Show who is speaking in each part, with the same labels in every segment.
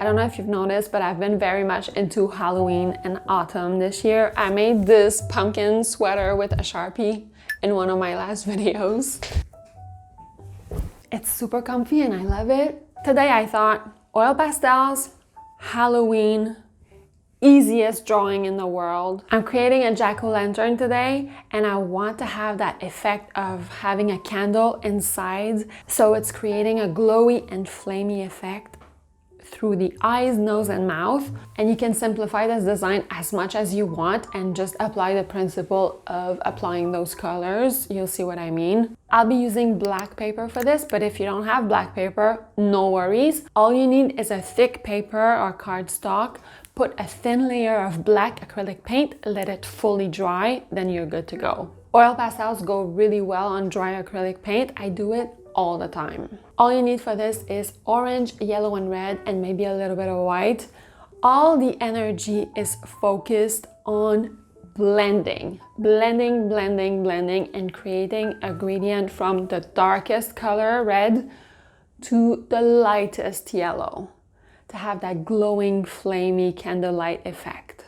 Speaker 1: I don't know if you've noticed, but I've been very much into Halloween and autumn this year. I made this pumpkin sweater with a Sharpie in one of my last videos. It's super comfy and I love it. Today I thought oil pastels, Halloween, easiest drawing in the world. I'm creating a jack-o'-lantern today and I want to have that effect of having a candle inside. So it's creating a glowy and flamey effect through the eyes, nose, and mouth. And you can simplify this design as much as you want and just apply the principle of applying those colors. You'll see what I mean. I'll be using black paper for this, but if you don't have black paper, no worries. All you need is a thick paper or cardstock. Put a thin layer of black acrylic paint, let it fully dry, then you're good to go. Oil pastels go really well on dry acrylic paint. I do it all the time. All you need for this is orange, yellow, and red, and maybe a little bit of white. All the energy is focused on blending, and creating a gradient from the darkest color, red, to the lightest yellow, to have that glowing, flamey candlelight effect.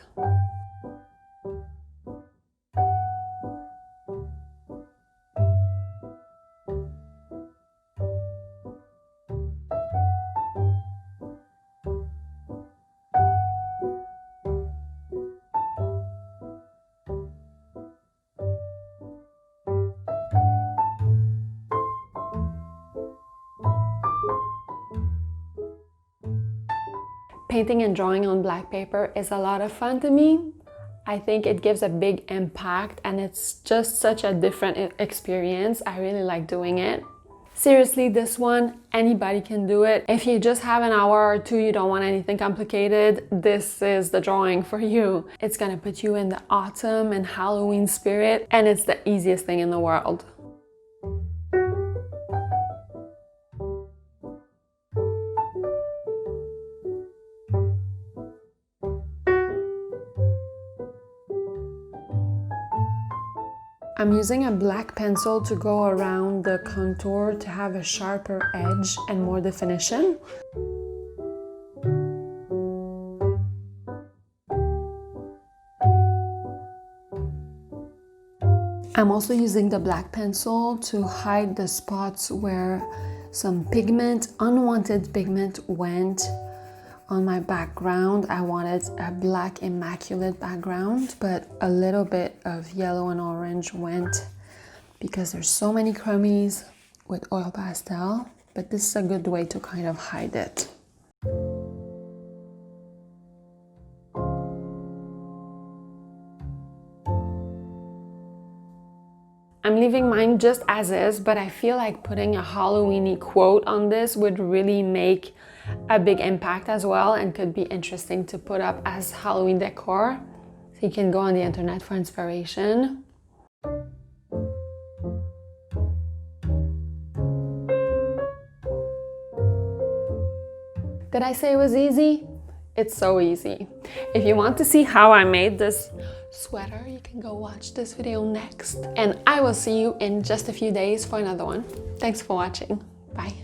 Speaker 1: Painting and drawing on black paper is a lot of fun to me. I think it gives a big impact and it's just such a different experience. I really like doing it. Seriously, this one, anybody can do it. If you just have an hour or two, you don't want anything complicated, this is the drawing for you. It's gonna put you in the autumn and Halloween spirit, and it's the easiest thing in the world. I'm using a black pencil to go around the contour to have a sharper edge and more definition. I'm also using the black pencil to hide the spots where some pigment, unwanted pigment, went on my background. I wanted a black immaculate background, but a little bit of yellow and orange went because there's so many crummies with oil pastel, but this is a good way to kind of hide it. I'm leaving mine just as is, but I feel like putting a Halloween-y quote on this would really make a big impact as well and could be interesting to put up as Halloween decor. So you can go on the internet for inspiration. Did I say it was easy? It's so easy. If you want to see how I made this sweater, you can go watch this video next. And I will see you in just a few days for another one. Thanks for watching. Bye.